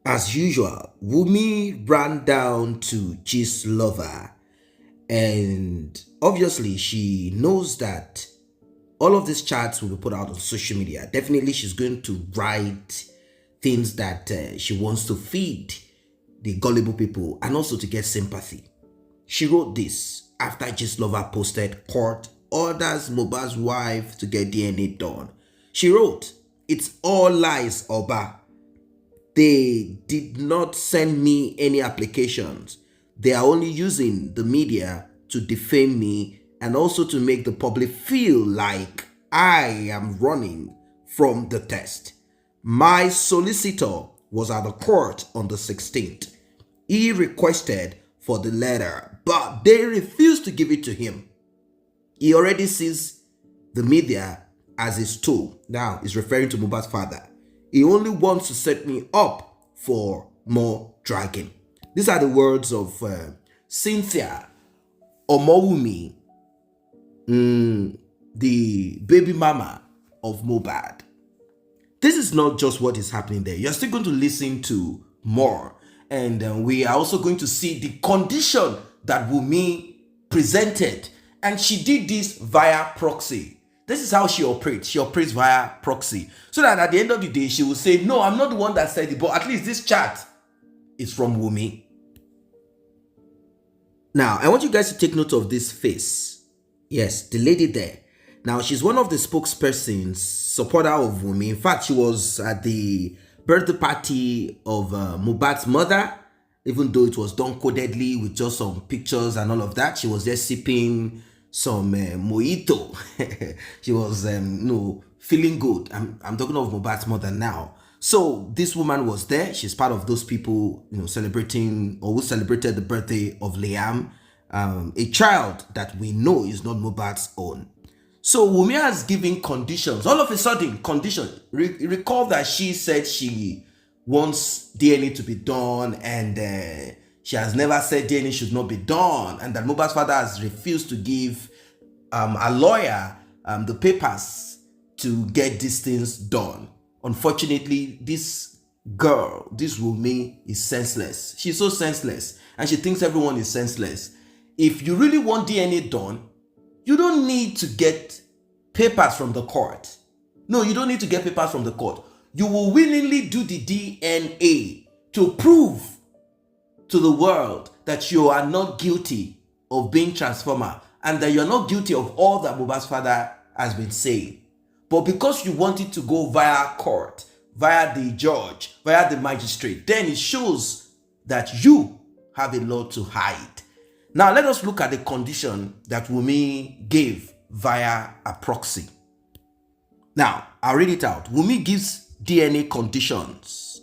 As usual, Wumi ran down to G's lover, and obviously she knows that all of these chats will be put out on social media. Definitely she's going to write things that she wants to feed the gullible people and also to get sympathy. She wrote this after G's lover posted court orders Mohbad's wife to get DNA done. She wrote, "It's all lies, Oba. They did not send me any applications. They are only using the media to defame me and also to make the public feel like I am running from the test. My solicitor was at the court on the 16th. He requested for the letter, but they refused to give it to him. He already sees the media as his tool." Now, he's referring to Mohbad's father. "He only wants to set me up for more dragging." These are the words of Cynthia Wunmi, the baby mama of Mohbad. This is not just what is happening there. You're still going to listen to more. And we are also going to see the condition that Wumi presented. And she did this via proxy. This is how she operates. She operates via proxy. So that at the end of the day, she will say, "No, I'm not the one that said it, but at least this chat is from Wumi." Now, I want you guys to take note of this face. Yes, the lady there. Now, she's one of the spokespersons, supporter of Wumi. In fact, she was at the birthday party of Mohbad's mother, even though it was done codedly with just some pictures and all of that. She was just sipping some mojito. She was feeling good. I'm talking of Mohbad's mother now. So this woman was there. She's part of those people, celebrating or who celebrated the birthday of Liam, a child that we know is not Mohbad's own. So Wumi has given conditions. All of a sudden, conditions. Recall that she said she wants DNA to be done, and she has never said DNA should not be done, and that Mohbad's father has refused to give a lawyer the papers to get these things done. Unfortunately, this girl, this Wumi, is senseless. She's so senseless, and she thinks everyone is senseless. If you really want DNA done, you don't need to get papers from the court. No, you don't need to get papers from the court. You will willingly do the DNA to prove to the world that you are not guilty of being transformer and that you're not guilty of all that Mohbad's father has been saying. But because you wanted to go via court, via the judge, via the magistrate, then it shows that you have a lot to hide. Now, let us look at the condition that Wumi gave via a proxy. Now, I'll read it out. Wumi gives DNA conditions.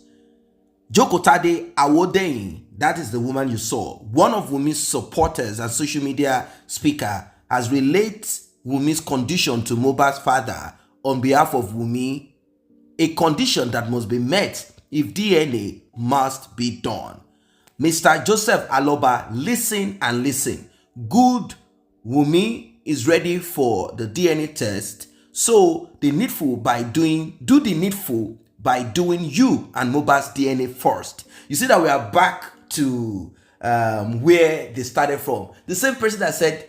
Jokotade Awodeyin, that is the woman you saw, one of Wumi's supporters and social media speaker, has relayed Wumi's condition to Mohbad's father on behalf of Wumi, a condition that must be met if DNA must be done. Mr. Joseph Aloba, listen and listen. Good, Wumi is ready for the DNA test. So do the needful by doing you and Mohbad's DNA first. You see that we are back to where they started from. The same person that said,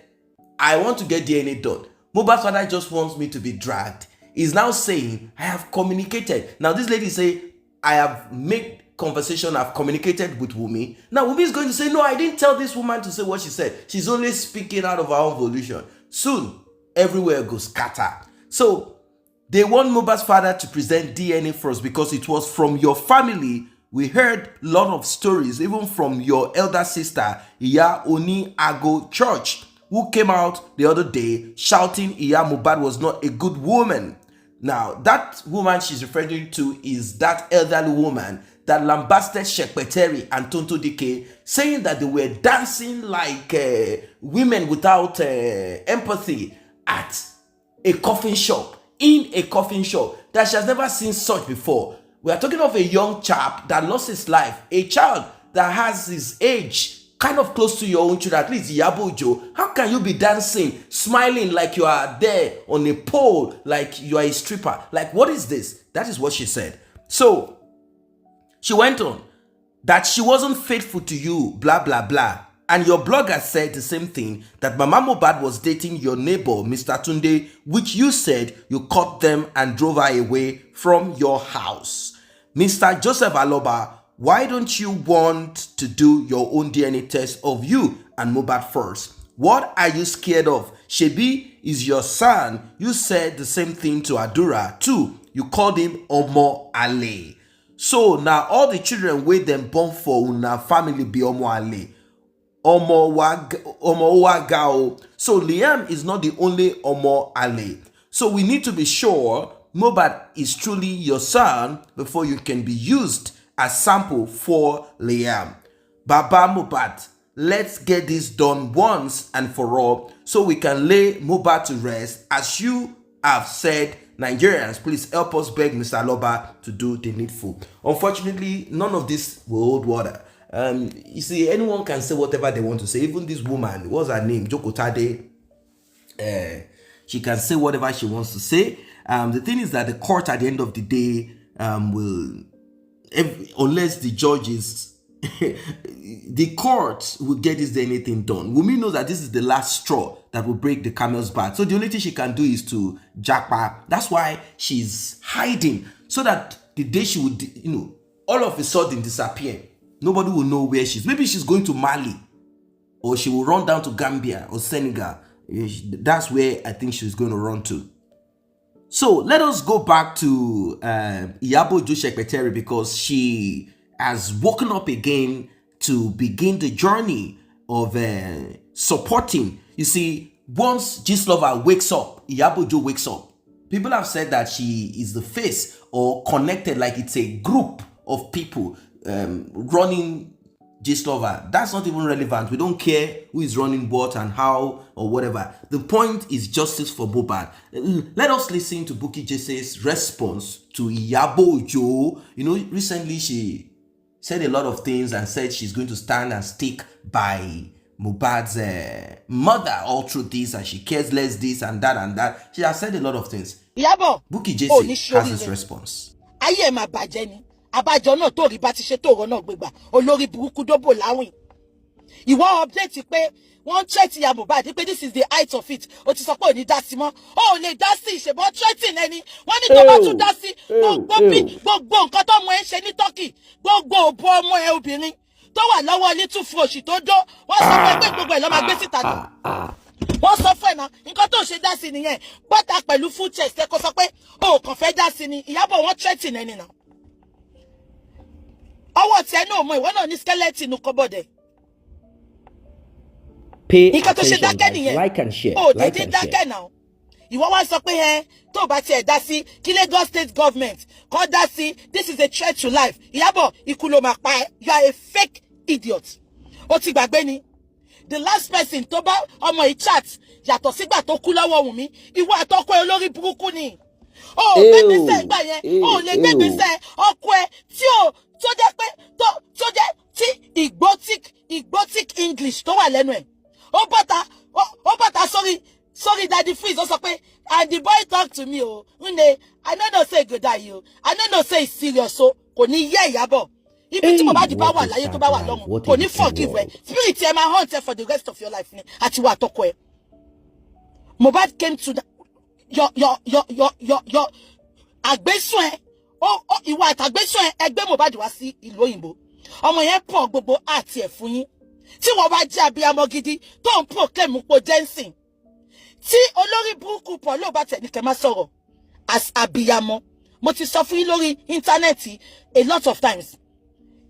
"I want to get DNA done. Mohbad's father just wants me to be dragged," is now saying, "I have communicated." Now this lady say, "I have made conversation, I've communicated with Wumi." Now Wumi is going to say, "No, I didn't tell this woman to say what she said. She's only speaking out of her own volition." Soon, everywhere goes scatter. So they want Mohbad's father to present DNA first because it was from your family. We heard a lot of stories, even from your elder sister, Iya Oni Ago Church, who came out the other day shouting Iya Mohbad was not a good woman. Now, that woman she's referring to is that elderly woman that lambasted Shekpeteri and Tonto Dike, saying that they were dancing like women without empathy at a coffin shop, in a coffin shop, that she has never seen such before. We are talking of a young chap that lost his life, a child that has his age kind of close to your own children, at least Yabojo. How can you be dancing, smiling like you are there on a pole, like you are a stripper? Like, what is this? That is what she said. So she went on. that she wasn't faithful to you, blah, blah, blah. And your blogger said the same thing, that Mama Mohbad was dating your neighbor, Mr. Tunde, which you said you caught them and drove her away from your house. Mr. Joseph Aloba, why don't you want to do your own DNA test of you and Mohbad first? What are you scared of? Shebi is your son. You said the same thing to Adura too. You called him Omo Ale. So now all the children wey them born for una family be Omo Ale. Omo Wagao. So Liam is not the only Omo Ale. So we need to be sure Mohbad is truly your son before you can be used as sample for Liam. Baba Mohbad, let's get this done once and for all so we can lay Mohbad to rest. As you have said, Nigerians, please help us beg Mr. Aloba to do the needful. Unfortunately, none of this will hold water. You see, anyone can say whatever they want to say. Even this woman, what's her name? Joko Tade. She can say whatever she wants to say. The thing is that the court at the end of the day will, unless the judges, the court will get this anything done. Wumi knows that this is the last straw that will break the camel's back. So the only thing she can do is to jackpot. That's why she's hiding, so that the day she would, all of a sudden disappear, nobody will know where she's. Maybe she's going to Mali, or she will run down to Gambia or Senegal. That's where I think she's going to run to. So let us go back to Iyabo Ojo Secretary, because she has woken up again to begin the journey of supporting. You see, once Gistlover wakes up, Iyabo Ojo wakes up. People have said that she is the face or connected, like it's a group of people running Gistlover. That's not even relevant. We don't care who is running what and how or whatever. The point is justice for Mohbad. Let us listen to Bukky Jese's response to Iyabo Ojo. Recently she said a lot of things and said she's going to stand and stick by Mohbad's mother all through this, and she cares less this and that and that. She has said a lot of things. Bukky Jese has his response. Ayé ma bàjẹ́ ni. Abájọ náà tó rí bá ti ṣe tó ọ̀rọ̀ náà gbégbà. Olórí burúkú dóbò láwìn. Ìwọ update pé wọ́n threat ya Mohbad pé this is the height of it. O ti sọ pé ò ní dá sí mọ́. O ò lè dá sí ìṣèbọn threatening ẹni. Wọ́n ní tó bá tún dá sí gbogbo nǹkan tó mọ ẹ ṣe ní Turkey. Gbogbo òbò ọmọ ẹ obìnrin tó wà lọ́wọ́ little frosh tó dó. Wọ́n sọ pé gbogbo ẹ̀ ló máa gbé síta náà. Wọ́n sọ fún ẹ̀ náà nǹkan tó ṣe dá sí nìyẹn. Bọ́tà pẹ̀lú full chest ẹ kó sọ pé o kàn fẹ́ dá sí ni. Ìyábọ̀ wọ́n threatening ẹni náà. Ọwọ́ tí ẹ náà mọ ìwọ náà ní skeleton kọ́bọ̀dẹ̀. Pay attention, like and share. Oh, like and share. Now. Ìwọ wá sọ pé tó bá tiẹ̀ dá sí kí Lagos state government kó dá sí, this is a threat to life. Ìyábọ̀ ikú ló máa pa ẹ́. You are a fake idiot. Ó ti gbàgbé ni. The last person tó bá ọmọ yìí chat yàtọ̀ sígbà tó kú lọ́wọ́ Wunmi. Ìwọ àtọkọ ẹ olórí burúkú ni. Oh, gbégbèsè ìgbà yẹn. Oh, lè gbégbèsè ọkọ ẹ tí ó tó jẹ́ pé tó jẹ́ tí igbotic English tó wà lẹ́nu ẹ̀. Ó bọ́ta sorry Daddy Freeze ó sọ pé and the boy talk to me Nne I no know say go die o. I no know say it's serious o. Kò ní yẹ Ìyábọ̀. Ibi tí Mohbad bá wà láyé tó bá wà lọ́run kò ní forgive ẹ. Spirit ẹ máa haunt ẹ for the rest of your life ni àti wà tọkọ ẹ. Mohbad came to your àgbésùn ẹ. Ìwà àtàgbésùn ẹ ẹgbẹ́ Mohbad wá sí ìlú òyìnbó. Ọmọ yẹn pọ̀ gbogbo àti ẹ̀ fún yín. Tí wọ́n bá jẹ́ abiyamọ gidi tó ń proclaim po dancing. Tí olórí burúkú pọ̀ ló bá tẹ̀ ní kẹ́ má sọ̀rọ̀ as abiyamọ. Mo ti sọ fún yín lórí íńtánẹ́ẹ̀tì a lot of times.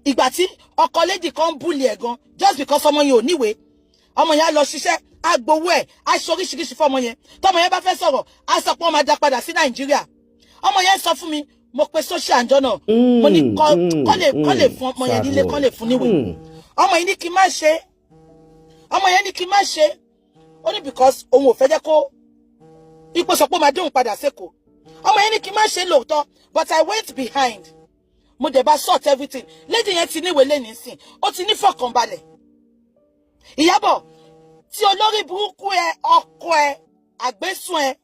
Ìgbà tí ọkọ lady kan bully ẹ̀ gan just because ọmọ yẹn ò níwèé. Ọmọ yẹn á lọ ṣiṣẹ́ agbowó ẹ̀ aṣọ oríṣiríṣi fún ọmọ yẹn. Tọ́mọ yẹn bá fẹ́ sọ̀rọ̀ á sọ pé wọ́n máa dá padà sí Nàìjíríà. Ọmọ yẹn sọ fún mi mo pe social àjọ náà mo ní kọ́ lè fún ọmọ yẹn nílé kọ́ lè fún níwèé. Ọmọ yẹn ní kí n má ṣe. Ọmọ yẹn ní kí n má ṣe. Ó ní because òun ò fẹ́ jẹ́ kó ipò sọ pé máa dóhùn padà sẹ́kọ̀ọ́. Ọmọ yẹn ní kí n má ṣe lóòótọ́ but I went behind. Mo dẹ̀ bá sort everything. Lady yẹn ti níwèé lẹ́ni sìn. Ó ti ní fọkànbalẹ̀. Ìyábọ̀ tí olórí burúkú ẹ ọkọ ẹ àgbésùn ẹ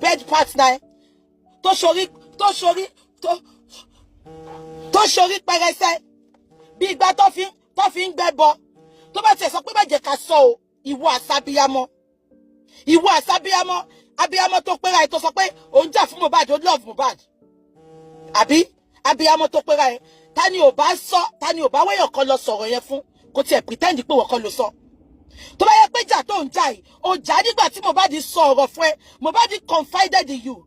bed partner ẹ tó ṣorí pẹrẹsẹ bí ìgbà tó fi ń gbẹ́bọ tó bá tiẹ̀ sọ pé má jẹ́ ká sọ o ìwọ àsábíyamọ abiyamọ tó pera ẹ tó sọ pé òun jà fún Mohbad ó love Mohbad àbí abiyamọ tó pera ẹ ta ni ò bá wéyàn kan lọ sọ̀rọ̀ yẹn fún kò tiẹ̀ pretend pé wọ́n kan ló sọ tó bá yẹ pé jà tó ń jà yìí ó jà nígbà tí Mohbad sọ ọ̀rọ̀ fún ẹ Mohbad confided in you.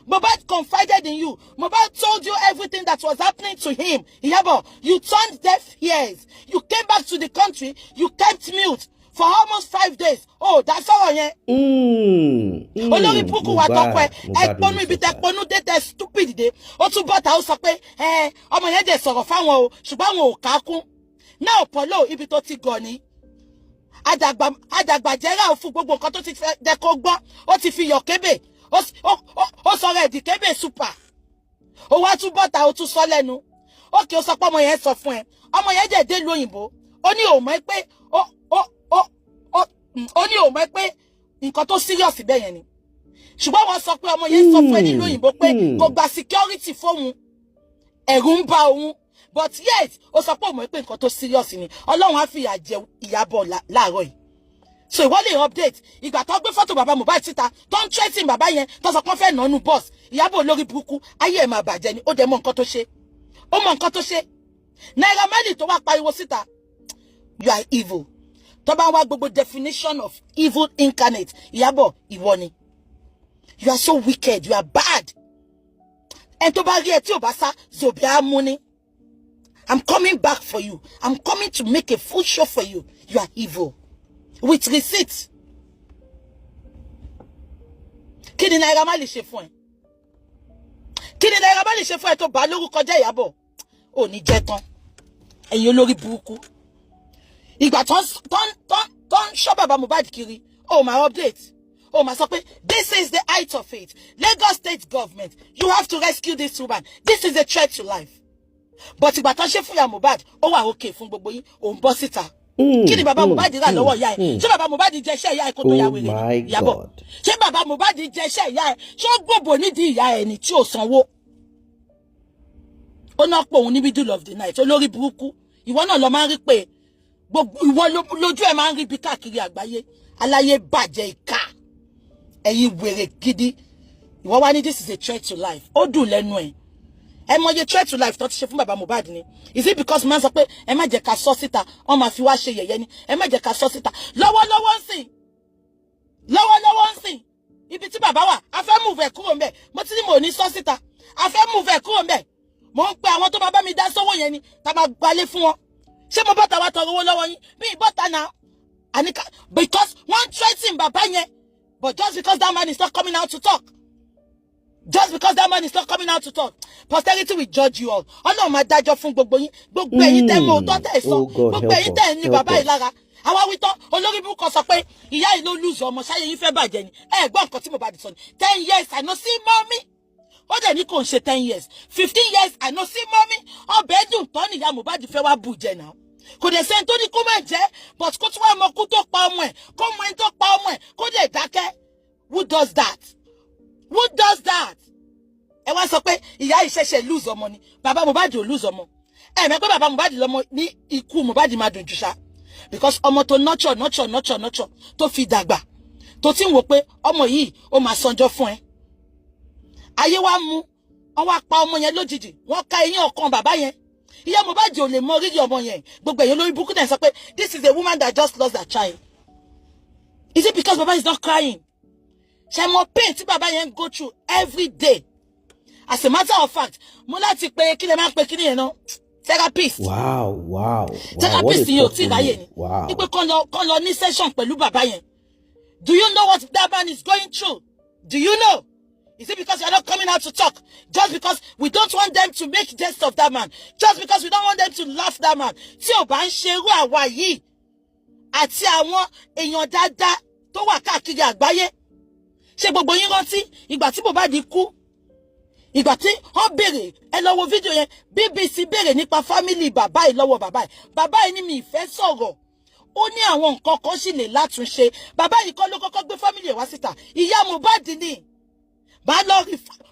Mohbad confided in you. Mohbad told you everything that was happening to him. Iyabo, you turned deaf ears. You came back to the country. You kept mute for almost 5 days. Oh, that's all yẹn. Olórí burúkú wa tọkọ ẹ. Ẹ pọnú ibi tẹ pọnú dé tẹ stupid dé. Ó tún bọ́ta ó sọ pé ọmọ yẹn dẹ̀ sọ̀rọ̀ fáwọn o ṣùgbọ́n àwọn ò kákún. Náà pọ̀lọ́ ibi tó ti gọ̀ ni. Àdàgbàjẹ́rà ò fún gbogbo nǹkan tó ti fẹ́ dẹ́kọ̀ gbọ́. Ó ti fi yọ̀ kébè. Ó sọ̀rọ̀ ẹ̀dì kébè super. Ó wá tún bọ́ta ó tún sọ lẹ́nu. Ókè ó sọ pé ọmọ yẹn sọ fún ẹ. Ọmọ yẹn dẹ̀ dé lóyìnbó. Ó ní ò mọ̀ pé ó ní ò mọ̀ pé nǹkan tó serious bẹ́ẹ̀ yẹn ni. Ṣùgbọ́n wọ́n sọ pé ọmọ yẹn sọ fún ẹ ní lóyìnbó pé kò gba security fóun. Ẹ̀rù ń bà òun. But yet ó sọ pé ó mọ̀ pé nǹkan tó serious ni. Ọlọ́run á fi ìyà jẹ Ìyábọ̀ láàárọ̀ yìí. So ìwọ lè update ìgbà tó gbé fọ́tò bàbá Mohbad síta tó ń threaten bàbá yẹn tó sọ pé wọ́n fẹ́ nánú boss Ìyábọ̀ olórí burúkú ayé ẹ̀ máa bàjẹ́ ni ó dẹ̀ mọ nǹkan tó ṣe ó mọ nǹkan tó ṣe Naira Marley tó wá pariwo síta you are evil tó bá wá gbogbo definition of evil incarnate Ìyábọ̀ ìwọ ni you are so wicked you are bad ẹni tó bá rí ẹ tí ò bá sá zòbí á mú ni I'm coming back for you I'm coming to make a full show for you you are evil. With receipts. Kí ni Naira Marley ṣe fún ẹ? Kí ni Naira Marley ṣe fún ẹ tó bá lórúkọ jẹ́ Ìyábọ̀? Ó ní jẹ́ tán. Ẹ̀yin olórí burúkú. Ìgbà tó ń ṣọ́ bàbá Mohbad kiri. Ó máa update. Ó máa sọ pé this is the height of it. Lagos state government. You have to rescue this woman. This is a threat to life. But ìgbà tó ṣe fún ìyá Mohbad, ó wà okay fún gbogbo yín. Ó ń bọ́ síta. Kí ni bàbá Mohbad rà lọ́wọ́ ìyá ẹ̀? Ṣé bàbá Mohbad jẹ iṣẹ́ ìyá ẹ̀ kó tó ya wèrè ni? Ìyábọ̀. Ṣé bàbá Mohbad jẹ iṣẹ́ ìyá ẹ̀? Ṣé ó gbòbò nídìí ìyá ẹ̀ ni tí ò sanwó? Ó náà pò òun ní middle of the night olórí burúkú. Ìwọ náà lọ máa ń rí pé gbogbo ìwọ lójú ẹ̀ máa ń rí bí káàkiri àgbáyé. Aláyé bàjẹ́ ìka. Ẹ̀yin wèrè gidi. Ìwọ wá ní this is a threat to life. Ó dùn lẹ́nu ẹ̀. Ẹ mọ ye threat to life tó ti ṣe fún bàbá Mohbad ni. Is it because man sọ pé ẹ má jẹ́ ká sọ síta wọ́n máa fi wá ṣe yẹ̀yẹ́ ni ẹ má jẹ́ ká sọ síta lọ́wọ́lọ́wọ́ ńsìn ibi tí bàbá wà a fẹ́ move ẹ̀ kúrò ńbẹ̀ mo ti ní mo ní sọ síta a fẹ́ move ẹ̀ kúrò ńbẹ̀ mo ń pe àwọn tó bá mi dá sówó yẹn ni tá máa gbalé fún wọn ṣé mo bọ́ta wá tọrọ owó lọ́wọ́ yín bí ìbọ́ta náà àníkà because one threatening bàbá yẹn but just because that man is not coming out to talk. Just because that man is not coming out to talk, posterity will judge you all. Ọlọ́run máa dájọ́ fún gbogbo yín. Gbogbo ẹ̀yin tẹ́ mọ̀ òótọ́ tẹ́ sọ. Gbogbo ẹ̀yin tẹ́ ní bàbá yìí lára. Àwa wí tán olórí burúkú sọ pé ìyá yìí ló lose ọmọ ṣáyé yín fẹ́ bàjẹ́ ni. Ẹ gbọ́ nǹkan tí Mohbad sọ ni. 10 years I no see mommy. Ó dẹ̀ ní kò ń ṣe 10 years. 15 years I no see mommy. Ọbẹ̀ dùn tán ni ìyá Mohbad fẹ́ wá bù jẹ náà. Kò dẹ̀ sẹ́ni tó ní kó má jẹ́ but kó tún wá mọ kú tó pa ọmọ ẹ̀ kó mọ ẹni tó pa ọmọ ẹ̀ kó dẹ̀ dákẹ́. Who does that? Who does that? Ẹ wá sọ pé ìyá ìṣẹ̀ṣẹ̀ lose ọmọ ni bàbá Mohbad ò lose ọmọ ẹ mọ̀ pé bàbá Mohbad lọ́mọ ní ikú Mohbad máa dùn jù ṣá because ọmọ tó nurture tó fi dàgbà tó ti ń wò pé ọmọ yìí ó máa sanjọ́ fún ẹ ayé wa mú wọ́n wá pa ọmọ yẹn lójijì wọ́n ká eyín ọkàn bàbá yẹn ìyá Mohbad ò lè mọ rírì ọmọ yẹn gbogbo èyàn lórí burúkú náà sọ pé this is a woman that just lost her child. Is it because baba is not crying? Ṣé mo pain tí baba yẹn go through every day? As a matter of fact, mo láti pé kí lè máa pé kí ni yẹn náà therapist. Wow. Therapist yìí ò tí ráyè ni. Ipe kàn lọ ní session pẹ̀lú bàbá yẹn. Do you know what that man is going through? Do you know? Is it because you are not coming out to talk? Just because we don't want them to make jest of that man? Just because we don't want them to laugh that man? Tí ò bá ń ṣerú àwa yìí àti àwọn èèyàn dáadáa tó wà káàkiri àgbáyé. Ṣé gbogbo yín rántí ìgbà tí Mohbad kú? Ìgbà tí wọ́n béèrè ẹ lọ wo fídíò yẹn BBC béèrè nípa family bàbá yìí lọ́wọ́ bàbá yìí. Bàbá yìí ní mi ìfẹ́ sọ̀rọ̀. Ó ní àwọn nǹkan kan sì lè látúnṣe. Bàbá yìí kọ́ ló kọ́kọ́ gbé family ẹ̀ wá síta. Ìyá Mohbad ni.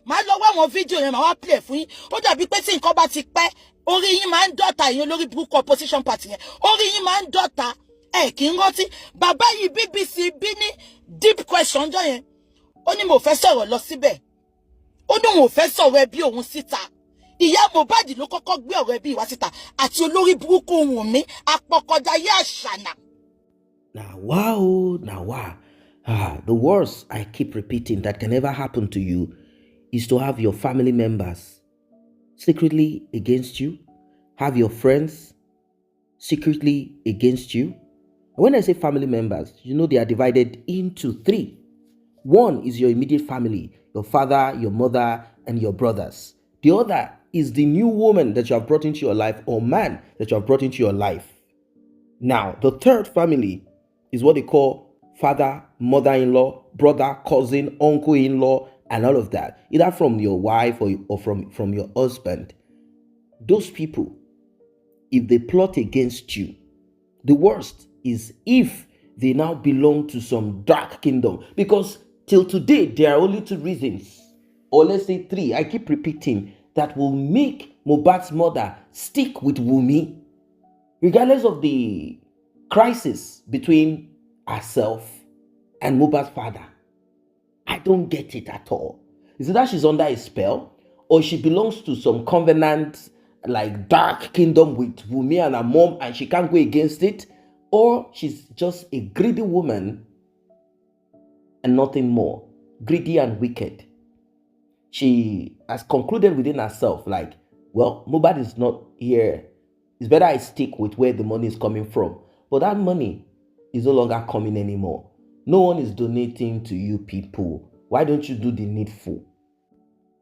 màá lọ wá àwọn fídíò yẹn màá wá play fún yín. Ó dàbí pé tí nǹkan bá ti pẹ́ orí yín máa ń dọ̀tá èèyàn lórí burúkú opposition party yẹn. Orí yín máa ń dọ̀tá kì í rántí. Bàbá yìí BBC bí ní deep question jọ yẹn. Ó ní mo fẹ́ sọ̀rọ̀ lọ síbẹ̀. Ó ní òun ò fẹ́ sọ̀rọ̀ ẹbí òun síta. Ìyá Mohbad ló kọ́kọ́ gbé ọ̀rọ̀ ẹbí wa síta àti olórí burúkú Wunmi apọkọjáyé àṣànà. Now wow. The worst I keep repeating that can ever happen to you is to have your family members secretly against you, have your friends secretly against you. And when I say family members, you know they are divided into three. One is your immediate family, your father, your mother, and your brothers. The other is the new woman that you have brought into your life or man that you have brought into your life. Now, the third family is what they call father, mother-in-law, brother, cousin, uncle-in-law, and all of that, either from your wife or from your husband. Those people, if they plot against you, the worst is if they now belong to some dark kingdom. Because till today, there are only two reasons, or let's say three, I keep repeating, that will make Mohbad's mother stick with Wumi, regardless of the crisis between herself and Mohbad's father. I don't get it at all. Is it that she's under a spell, or she belongs to some covenant, like dark kingdom with Wumi and her mom, and she can't go against it, or she's just a greedy woman and nothing more, greedy and wicked. She has concluded within herself, like, well, Mohbad is not here. It's better I stick with where the money is coming from. But that money is no longer coming anymore. No one is donating to you people. Why don't you do the needful?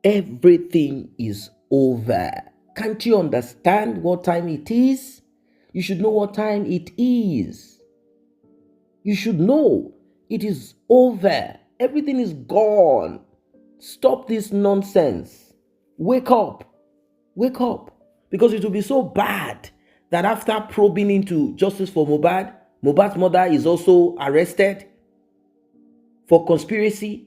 Everything is over. Can't you understand what time it is? You should know what time it is. You should know it is over. Everything is gone. Stop this nonsense. Wake up. Wake up. Because it will be so bad that after probing into justice for Mohbad, Mohbad's mother is also arrested for conspiracy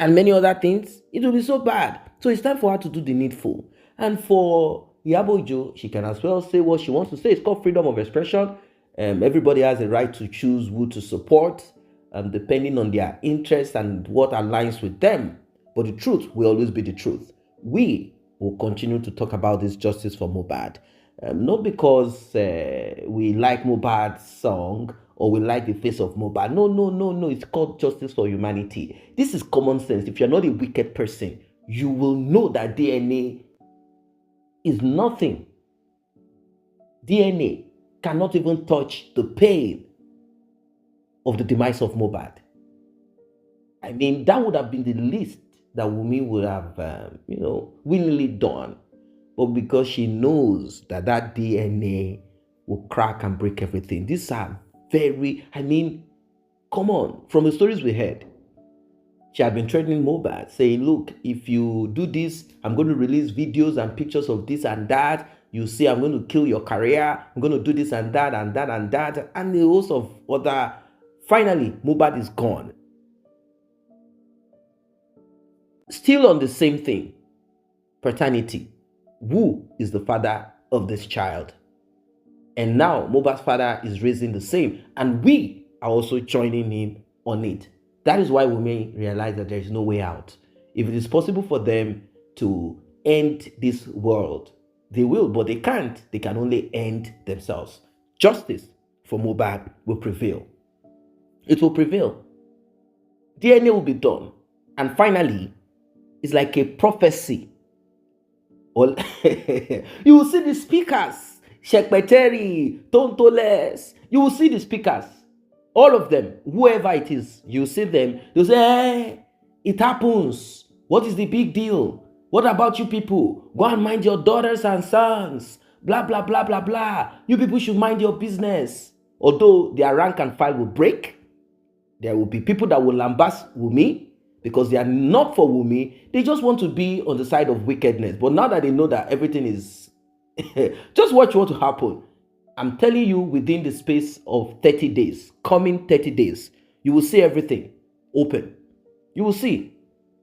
and many other things. It will be so bad. So it's time for her to do the needful. And for Iyabo Ojo, she can as well say what she wants to say. It's called freedom of expression. Everybody has a right to choose who to support, depending on their interests and what aligns with them. But the truth will always be the truth. We will continue to talk about this justice for Mohbad. Not because we like Mohbad's song or we like the face of Mohbad. No. It's called justice for humanity. This is common sense. If you're not a wicked person, you will know that DNA is nothing. DNA cannot even touch the pain of the demise of Mohbad. I mean, that would have been the least that Wumi would have, willingly done. But because she knows that DNA will crack and break everything. These are come on. From the stories we heard, she had been threatening Mohbad, saying, look, if you do this, I'm going to release videos and pictures of this and that. You see, I'm going to kill your career. I'm going to do this and that and that and that. And the host of other. Finally, Mohbad is gone. Still on the same thing, paternity. Who is the father of this child? And now Mohbad's father is raising the same, and we are also joining him on it. That is why we may realize that there is no way out. If it is possible for them to end this world, they will, but they can't. They can only end themselves. Justice for Mohbad will prevail. It will prevail. DNA will be done. And finally, it's like a prophecy. Well, you will see the speakers, Shekpeteri, Tontoles. You will see the speakers, all of them, whoever it is. You see them. You say, hey, it happens. What is the big deal? What about you people? Go and mind your daughters and sons. Blah, blah, blah, blah, blah. You people should mind your business. Although their rank and file will break, there will be people that will lambast Wumi, because they are not for Wumi. They just want to be on the side of wickedness. But now that they know that everything is... just watch what will happen. I'm telling you, within the space of 30 days, coming 30 days, you will see everything open. You will see.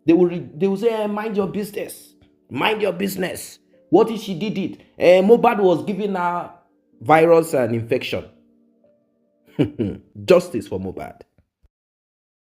They will say, mind your business. Mind your business. What if she did it? Mohbad was giving her virus and infection. Justice for Mohbad.